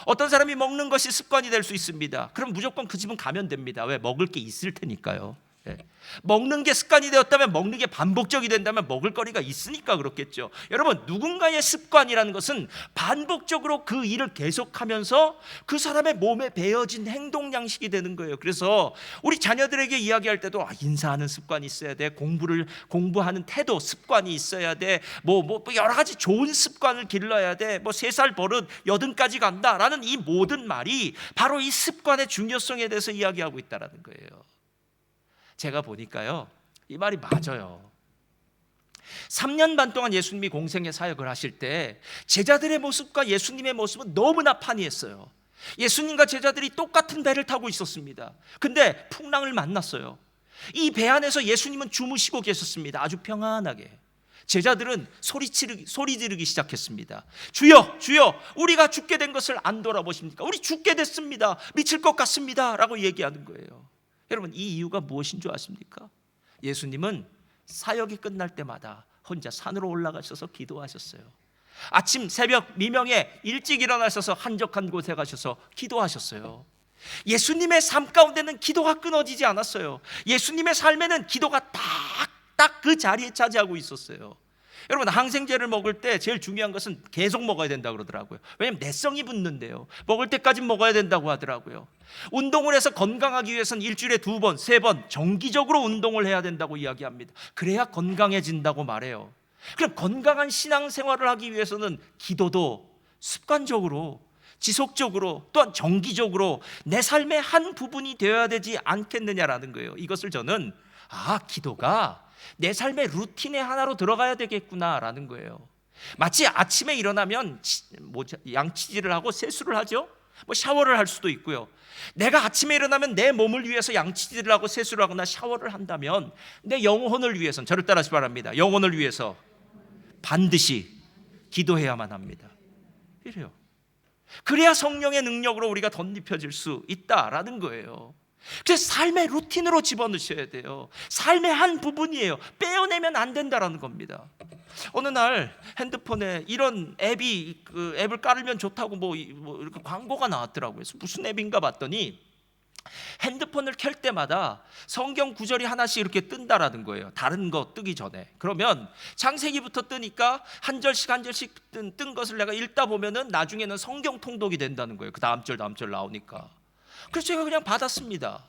어떤 사람이 먹는 것이 습관이 될 수 있습니다. 그럼 무조건 그 집은 가면 됩니다. 왜? 먹을 게 있을 테니까요. 먹는 게 습관이 되었다면, 먹는 게 반복적이 된다면 먹을 거리가 있으니까 그렇겠죠. 여러분, 누군가의 습관이라는 것은 반복적으로 그 일을 계속하면서 그 사람의 몸에 배어진 행동 양식이 되는 거예요. 그래서 우리 자녀들에게 이야기할 때도 인사하는 습관이 있어야 돼, 공부하는 태도 습관이 있어야 돼, 여러 가지 좋은 습관을 길러야 돼, 3살 버릇 80까지 간다라는 이 모든 말이 바로 이 습관의 중요성에 대해서 이야기하고 있다는 거예요. 제가 보니까요, 이 말이 맞아요. 3년 반 동안 예수님이 공생의 사역을 하실 때 제자들의 모습과 예수님의 모습은 너무나 판이했어요. 예수님과 제자들이 똑같은 배를 타고 있었습니다. 근데 풍랑을 만났어요. 이 배 안에서 예수님은 주무시고 계셨습니다. 아주 평안하게. 제자들은 소리 지르기 시작했습니다. 주여, 주여, 우리가 죽게 된 것을 안 돌아보십니까? 우리 죽게 됐습니다. 미칠 것 같습니다 라고 얘기하는 거예요. 여러분, 이 이유가 무엇인 줄 아십니까? 예수님은 사역이 끝날 때마다 혼자 산으로 올라가셔서 기도하셨어요. 아침 새벽 미명에 일찍 일어나셔서 한적한 곳에 가셔서 기도하셨어요. 예수님의 삶 가운데는 기도가 끊어지지 않았어요. 예수님의 삶에는 기도가 딱 그 자리에 차지하고 있었어요. 여러분, 항생제를 먹을 때 제일 중요한 것은 계속 먹어야 된다고 그러더라고요. 왜냐하면 내성이 붙는데요. 먹을 때까지 먹어야 된다고 하더라고요. 운동을 해서 건강하기 위해서는 일주일에 2번, 3번 정기적으로 운동을 해야 된다고 이야기합니다. 그래야 건강해진다고 말해요. 그럼 건강한 신앙생활을 하기 위해서는 기도도 습관적으로, 지속적으로, 또한 정기적으로 내 삶의 한 부분이 되어야 되지 않겠느냐라는 거예요. 이것을 저는 기도가 내 삶의 루틴의 하나로 들어가야 되겠구나라는 거예요. 마치 아침에 일어나면 양치질을 하고 세수를 하죠. 샤워를 할 수도 있고요. 내가 아침에 일어나면 내 몸을 위해서 양치질을 하고 세수를 하거나 샤워를 한다면 내 영혼을 위해서는, 저를 따라하시기 바랍니다, 영혼을 위해서 반드시 기도해야만 합니다. 이래요. 그래야 성령의 능력으로 우리가 덧입혀질 수 있다라는 거예요. 그래서 삶의 루틴으로 집어넣으셔야 돼요. 삶의 한 부분이에요. 빼어내면 안 된다라는 겁니다. 어느 날 핸드폰에 이런 앱을 깔으면 좋다고 이렇게 광고가 나왔더라고요. 그래서 무슨 앱인가 봤더니 핸드폰을 켤 때마다 성경 구절이 하나씩 이렇게 뜬다라는 거예요. 다른 거 뜨기 전에. 그러면 창세기부터 뜨니까 한 절씩 뜬 것을 내가 읽다 보면은 나중에는 성경 통독이 된다는 거예요. 그 다음 절 나오니까. 그래서 제가 그냥 받았습니다.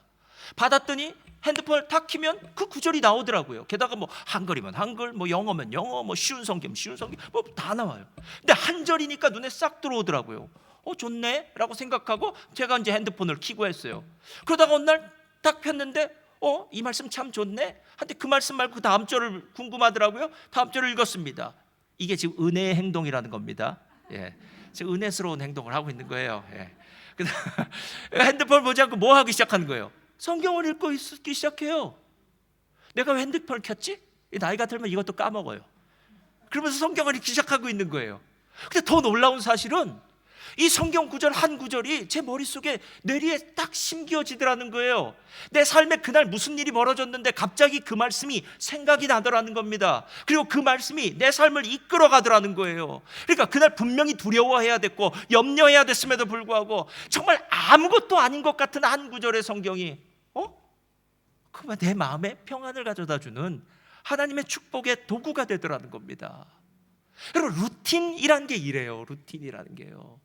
받았더니 핸드폰을 탁 키면 그 구절이 나오더라고요. 게다가 한글이면 한글, 영어면 영어, 쉬운 성경 다 나와요. 근데 한 절이니까 눈에 싹 들어오더라고요. 좋네 라고 생각하고 제가 이제 핸드폰을 켜고 했어요. 그러다가 어느 날 딱 폈는데 이 말씀 참 좋네. 한데 그 말씀 말고 그 다음 절을 궁금하더라고요. 다음 절을 읽었습니다. 이게 지금 은혜의 행동이라는 겁니다. 예, 지금 은혜스러운 행동을 하고 있는 거예요. 예. 핸드폰을 보지 않고 뭐 하기 시작하는 거예요? 성경을 읽고 있기 시작해요. 내가 왜 핸드폰을 켰지? 나이가 들면 이것도 까먹어요. 그러면서 성경을 읽기 시작하고 있는 거예요. 근데 더 놀라운 사실은 이 성경 구절 한 구절이 제 머릿속에 뇌리에 딱 심겨지더라는 거예요. 내 삶에 그날 무슨 일이 벌어졌는데 갑자기 그 말씀이 생각이 나더라는 겁니다. 그리고 그 말씀이 내 삶을 이끌어 가더라는 거예요. 그러니까 그날 분명히 두려워해야 됐고 염려해야 됐음에도 불구하고 정말 아무것도 아닌 것 같은 한 구절의 성경이 그만 내 마음에 평안을 가져다 주는 하나님의 축복의 도구가 되더라는 겁니다. 여러분, 루틴이라는 게 이래요. 루틴이라는 게요.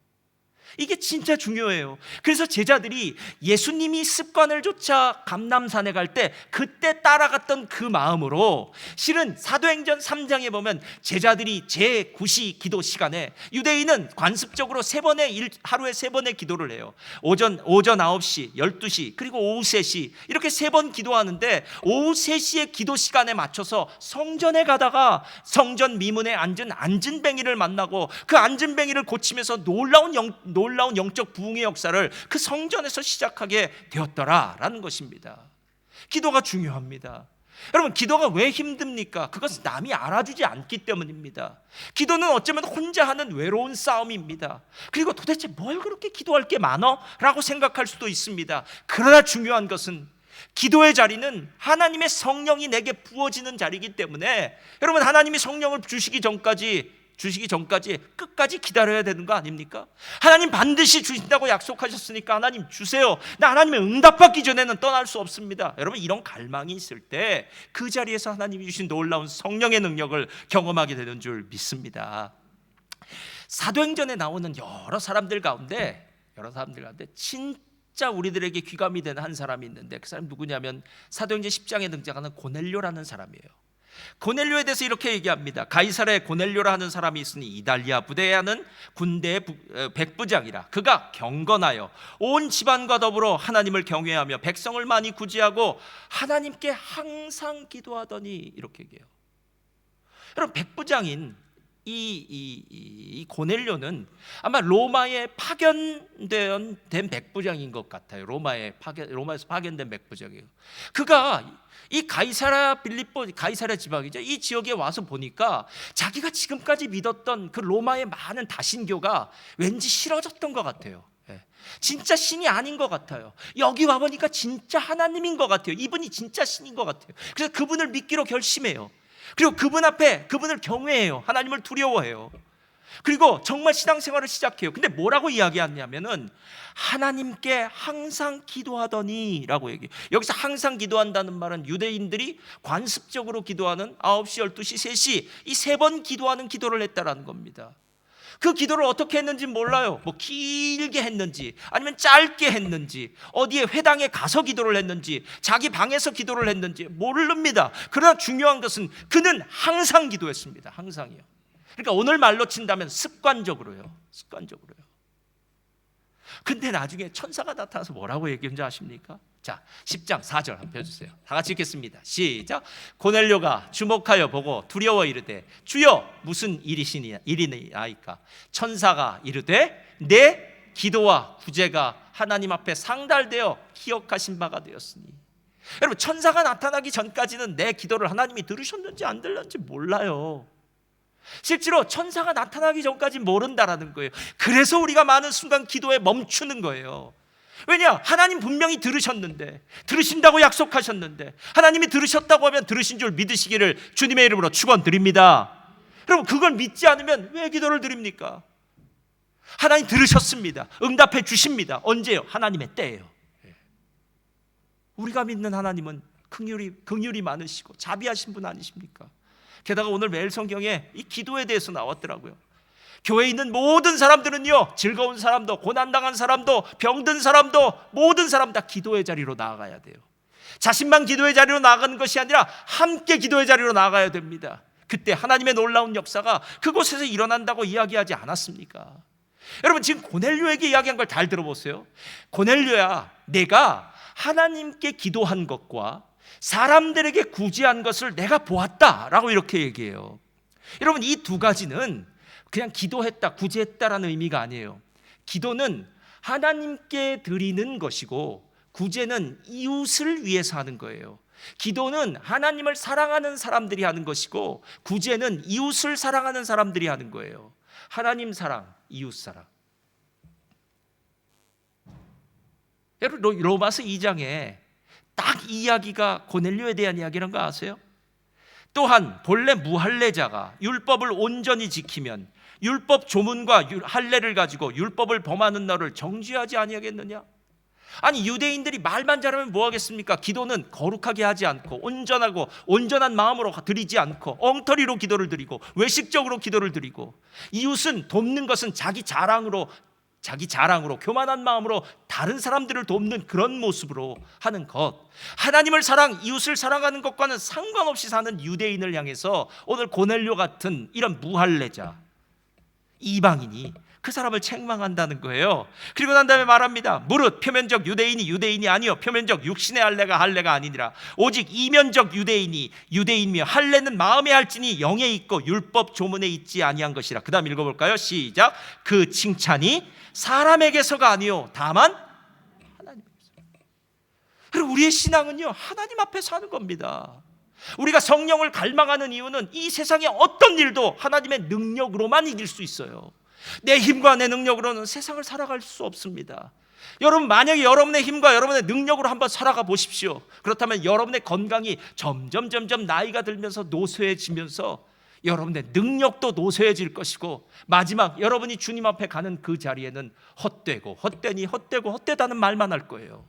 이게 진짜 중요해요. 그래서 제자들이 예수님이 습관을 좇아 감람산에 갈 때 그때 따라갔던 그 마음으로 실은 사도행전 3장에 보면 제자들이 제9시 기도 시간에 유대인은 관습적으로 하루에 3번의 기도를 해요. 오전 9시, 12시 그리고 오후 3시 이렇게 3번 기도하는데 오후 3시의 기도 시간에 맞춰서 성전에 가다가 성전 미문에 앉은 안진뱅이를 만나고 그 안진뱅이를 고치면서 놀라운 영적 부흥의 역사를 그 성전에서 시작하게 되었더라라는 것입니다. 기도가 중요합니다. 여러분, 기도가 왜 힘듭니까? 그것은 남이 알아주지 않기 때문입니다. 기도는 어쩌면 혼자 하는 외로운 싸움입니다. 그리고 도대체 뭘 그렇게 기도할 게 많어? 라고 생각할 수도 있습니다. 그러나 중요한 것은 기도의 자리는 하나님의 성령이 내게 부어지는 자리이기 때문에 여러분, 하나님이 성령을 주시기 전까지 끝까지 기다려야 되는 거 아닙니까? 하나님 반드시 주신다고 약속하셨으니까 하나님 주세요. 나 하나님의 응답받기 전에는 떠날 수 없습니다. 여러분, 이런 갈망이 있을 때 그 자리에서 하나님이 주신 놀라운 성령의 능력을 경험하게 되는 줄 믿습니다. 사도행전에 나오는 여러 사람들 가운데 진짜 우리들에게 귀감이 되는 한 사람이 있는데 그 사람이 누구냐면 사도행전 10장에 등장하는 고넬료라는 사람이에요. 고넬료에 대해서 이렇게 얘기합니다. 가이사랴에 고넬료라 하는 사람이 있으니 이달리아 부대에 하는 군대의 백부장이라. 그가 경건하여 온 집안과 더불어 하나님을 경외하며 백성을 많이 구제하고 하나님께 항상 기도하더니 이렇게 얘기해요. 여러분, 백부장인 이 고넬료는 아마 로마에 파견된 백부장인 것 같아요. 로마에서 파견된 백부장이에요. 그가 이 가이사랴 지방이죠. 이 지역에 와서 보니까 자기가 지금까지 믿었던 그 로마의 많은 다신교가 왠지 싫어졌던 것 같아요. 진짜 신이 아닌 것 같아요. 여기 와보니까 진짜 하나님인 것 같아요. 이분이 진짜 신인 것 같아요. 그래서 그분을 믿기로 결심해요. 그리고 그분을 경외해요. 하나님을 두려워해요. 그리고 정말 신앙생활을 시작해요. 근데 뭐라고 이야기하냐면은 하나님께 항상 기도하더니 라고 얘기해요. 여기서 항상 기도한다는 말은 유대인들이 관습적으로 기도하는 9시, 12시, 3시 이 3번 기도하는 기도를 했다라는 겁니다. 그 기도를 어떻게 했는지 몰라요. 뭐 길게 했는지 아니면 짧게 했는지 어디에 회당에 가서 기도를 했는지 자기 방에서 기도를 했는지 모릅니다. 그러나 중요한 것은 그는 항상 기도했습니다. 항상이요. 그러니까 오늘 말로 친다면 습관적으로요. 근데 나중에 천사가 나타나서 뭐라고 얘기했는지 아십니까? 자, 10장 4절 한번 펴주세요. 다 같이 읽겠습니다. 시작. 고넬료가 주목하여 보고 두려워 이르되 주여 무슨 일이니이까? 천사가 이르되 내 기도와 구제가 하나님 앞에 상달되어 기억하신 바가 되었으니. 여러분, 천사가 나타나기 전까지는 내 기도를 하나님이 들으셨는지 안 들었는지 몰라요. 실제로 천사가 나타나기 전까지 모른다라는 거예요. 그래서 우리가 많은 순간 기도에 멈추는 거예요. 왜냐? 하나님 분명히 들으셨는데, 들으신다고 약속하셨는데, 하나님이 들으셨다고 하면 들으신 줄 믿으시기를 주님의 이름으로 축원드립니다. 여러분, 그걸 믿지 않으면 왜 기도를 드립니까? 하나님 들으셨습니다. 응답해 주십니다. 언제요? 하나님의 때예요. 우리가 믿는 하나님은 긍휼이 많으시고 자비하신 분 아니십니까? 게다가 오늘 매일 성경에 이 기도에 대해서 나왔더라고요. 교회에 있는 모든 사람들은요, 즐거운 사람도 고난당한 사람도 병든 사람도 모든 사람 다 기도의 자리로 나아가야 돼요. 자신만 기도의 자리로 나아가는 것이 아니라 함께 기도의 자리로 나아가야 됩니다. 그때 하나님의 놀라운 역사가 그곳에서 일어난다고 이야기하지 않았습니까? 여러분 지금 고넬료에게 이야기한 걸 잘 들어보세요. 고넬료야, 내가 하나님께 기도한 것과 사람들에게 구제한 것을 내가 보았다라고 이렇게 얘기해요. 여러분 이 두 가지는 그냥 기도했다, 구제했다라는 의미가 아니에요. 기도는 하나님께 드리는 것이고 구제는 이웃을 위해서 하는 거예요. 기도는 하나님을 사랑하는 사람들이 하는 것이고 구제는 이웃을 사랑하는 사람들이 하는 거예요. 하나님 사랑, 이웃 사랑. 여러분 로마서 2장에 딱 이 이야기가 고넬료에 대한 이야기라는 거 아세요? 또한 본래 무할례자가 율법을 온전히 지키면 율법 조문과 할례를 가지고 율법을 범하는 너를 정죄하지 아니하겠느냐? 아니 유대인들이 말만 잘하면 뭐 하겠습니까? 기도는 거룩하게 하지 않고 온전하고 온전한 마음으로 드리지 않고 엉터리로 기도를 드리고 외식적으로 기도를 드리고 이웃은 돕는 것은 자기 자랑으로 교만한 마음으로 다른 사람들을 돕는 그런 모습으로 하는 것, 하나님을 사랑, 이웃을 사랑하는 것과는 상관없이 사는 유대인을 향해서 오늘 고넬료 같은 이런 무할례자, 이방인이 그 사람을 책망한다는 거예요. 그리고 난 다음에 말합니다. 무릇 표면적 유대인이 아니요 표면적 육신의 할례가 아니니라. 오직 이면적 유대인이며 할례는 마음에 할지니 영에 있고 율법 조문에 있지 아니한 것이라. 그 다음 읽어볼까요? 시작. 그 칭찬이 사람에게서가 아니요 다만 하나님께서. 그리고 우리의 신앙은요 하나님 앞에서 하는 겁니다. 우리가 성령을 갈망하는 이유는 이 세상의 어떤 일도 하나님의 능력으로만 이길 수 있어요. 내 힘과 내 능력으로는 세상을 살아갈 수 없습니다. 여러분 만약에 여러분의 힘과 여러분의 능력으로 한번 살아가 보십시오. 그렇다면 여러분의 건강이 점점 나이가 들면서 노쇠해지면서 여러분의 능력도 노쇠해질 것이고 마지막 여러분이 주님 앞에 가는 그 자리에는 헛되다는 말만 할 거예요.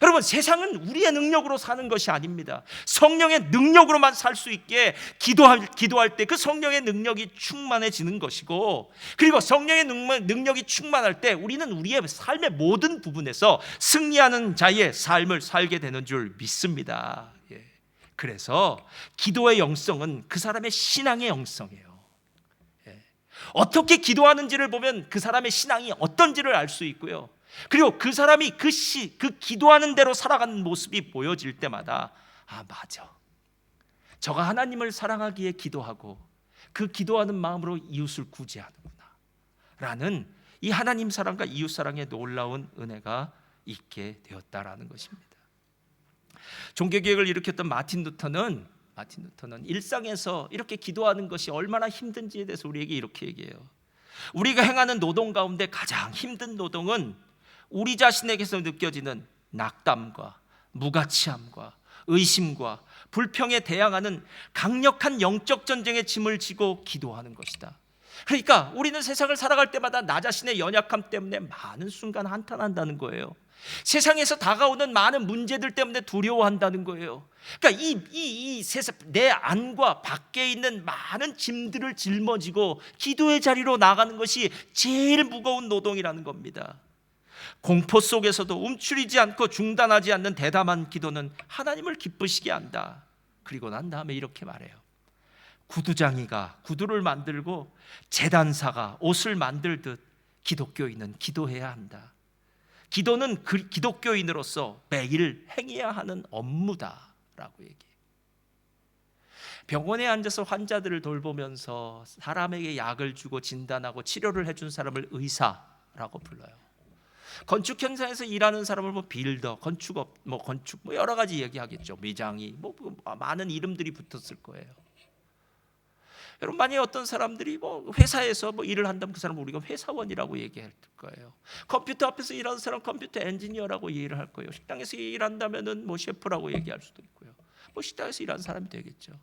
여러분 세상은 우리의 능력으로 사는 것이 아닙니다. 성령의 능력으로만 살 수 있게 기도할 때 그 성령의 능력이 충만해지는 것이고, 그리고 성령의 능력이 충만할 때 우리는 우리의 삶의 모든 부분에서 승리하는 자의 삶을 살게 되는 줄 믿습니다. 그래서 기도의 영성은 그 사람의 신앙의 영성이에요. 어떻게 기도하는지를 보면 그 사람의 신앙이 어떤지를 알 수 있고요. 그리고 그 사람이 그 기도하는 대로 살아가는 모습이 보여질 때마다 맞아, 저가 하나님을 사랑하기에 기도하고 그 기도하는 마음으로 이웃을 구제하는구나 라는 이 하나님 사랑과 이웃 사랑의 놀라운 은혜가 있게 되었다라는 것입니다. 종교개혁을 일으켰던 마틴 루터는 일상에서 이렇게 기도하는 것이 얼마나 힘든지에 대해서 우리에게 이렇게 얘기해요. 우리가 행하는 노동 가운데 가장 힘든 노동은 우리 자신에게서 느껴지는 낙담과 무가치함과 의심과 불평에 대항하는 강력한 영적 전쟁의 짐을 지고 기도하는 것이다. 그러니까 우리는 세상을 살아갈 때마다 나 자신의 연약함 때문에 많은 순간 한탄한다는 거예요. 세상에서 다가오는 많은 문제들 때문에 두려워한다는 거예요. 그러니까 이 세상 내 안과 밖에 있는 많은 짐들을 짊어지고 기도의 자리로 나가는 것이 제일 무거운 노동이라는 겁니다. 공포 속에서도 움츠리지 않고 중단하지 않는 대담한 기도는 하나님을 기쁘시게 한다. 그리고 난 다음에 이렇게 말해요. 구두장이가 구두를 만들고 제단사가 옷을 만들듯 기독교인은 기도해야 한다. 기도는 기독교인으로서 매일 행해야 하는 업무다라고 얘기해요. 병원에 앉아서 환자들을 돌보면서 사람에게 약을 주고 진단하고 치료를 해준 사람을 의사라고 불러요. 건축 현장에서 일하는 사람을 빌더, 건축 여러 가지 얘기하겠죠. 미장이 많은 이름들이 붙었을 거예요. 여러분 만약에 어떤 사람들이 회사에서 일을 한다면 그 사람을 우리가 회사원이라고 얘기할 거예요. 컴퓨터 앞에서 일하는 사람 컴퓨터 엔지니어라고 얘기를 할 거예요. 식당에서 일한다면은 셰프라고 얘기할 수도 있고요. 식당에서 일하는 사람이 되겠죠.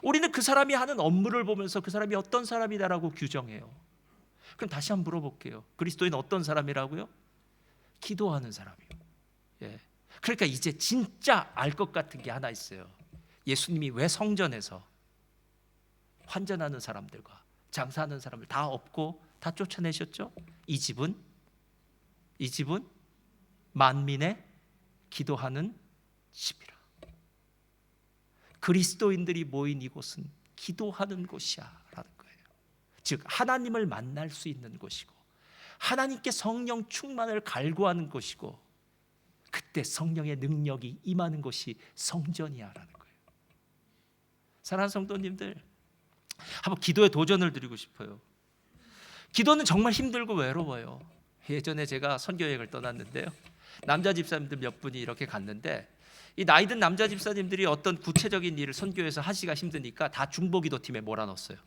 우리는 그 사람이 하는 업무를 보면서 그 사람이 어떤 사람이다라고 규정해요. 그럼 다시 한번 물어볼게요. 그리스도인 어떤 사람이라고요? 기도하는 사람이요. 그러니까 이제 진짜 알 것 같은 게 하나 있어요. 예수님이 왜 성전에서 환전하는 사람들과 장사하는 사람을 다 업고 다 쫓아내셨죠? 이 집은 만민의 기도하는 집이라. 그리스도인들이 모인 이곳은 기도하는 곳이야 라는 거예요. 즉 하나님을 만날 수 있는 곳이고 하나님께 성령 충만을 갈구하는 것이고, 그때 성령의 능력이 임하는 것이 성전이야라는 거예요. 사랑하는 성도님들, 한번 기도에 도전을 드리고 싶어요. 기도는 정말 힘들고 외로워요. 예전에 제가 선교 여행을 떠났는데요, 남자 집사님들 몇 분이 이렇게 갔는데, 이 나이 든 남자 집사님들이 어떤 구체적인 일을 선교에서 하시기가 힘드니까 다 중보기도팀에 몰아넣었어요.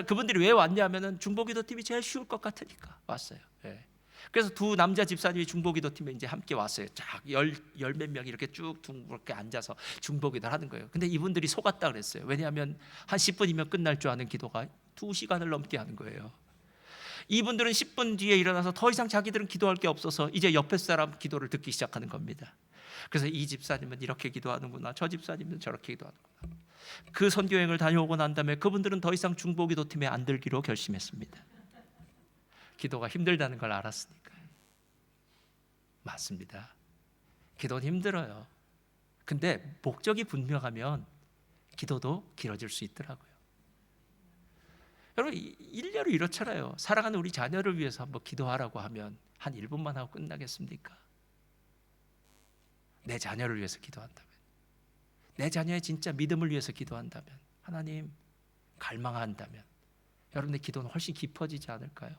그분들이 왜 왔냐면은 중보기도팀이 제일 쉬울 것 같으니까 왔어요. 예. 그래서 두 남자 집사님이 중보기도팀에 이제 함께 왔어요. 쫙 열 몇 명이 이렇게 쭉 둥그렇게 앉아서 중보기도를 하는 거예요. 근데 이분들이 속았다 그랬어요. 왜냐하면 한 10분이면 끝날 줄 아는 기도가 2시간을 넘게 하는 거예요. 이분들은 10분 뒤에 일어나서 더 이상 자기들은 기도할 게 없어서 이제 옆에 사람 기도를 듣기 시작하는 겁니다. 그래서 이 집사님은 이렇게 기도하는구나, 저 집사님은 저렇게 기도하는구나. 그 선교여행을 다녀오고 난 다음에 그분들은 더 이상 중보기도팀에 안 들기로 결심했습니다. 기도가 힘들다는 걸 알았으니까요. 맞습니다. 기도는 힘들어요. 근데 목적이 분명하면 기도도 길어질 수 있더라고요. 여러분, 일례로 이렇잖아요. 사랑하는 우리 자녀를 위해서 한번 기도하라고 하면 한 1분만 하고 끝나겠습니까? 내 자녀를 위해서 기도한다면, 내 자녀의 진짜 믿음을 위해서 기도한다면, 하나님 갈망한다면 여러분의 기도는 훨씬 깊어지지 않을까요?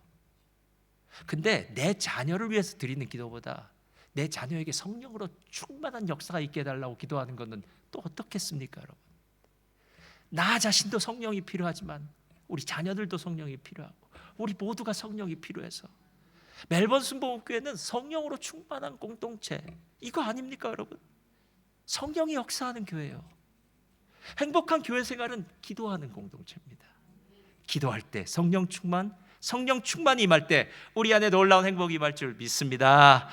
근데 내 자녀를 위해서 드리는 기도보다 내 자녀에게 성령으로 충만한 역사가 있게 해달라고 기도하는 것은 또 어떻겠습니까, 여러분? 나 자신도 성령이 필요하지만 우리 자녀들도 성령이 필요하고 우리 모두가 성령이 필요해서 멜번 순복음교회는 성령으로 충만한 공동체, 이거 아닙니까, 여러분? 성령이 역사하는 교회예요. 행복한 교회 생활은 기도하는 공동체입니다. 기도할 때 성령 충만이 임할 때 우리 안에 놀라운 행복이 임할 줄 믿습니다.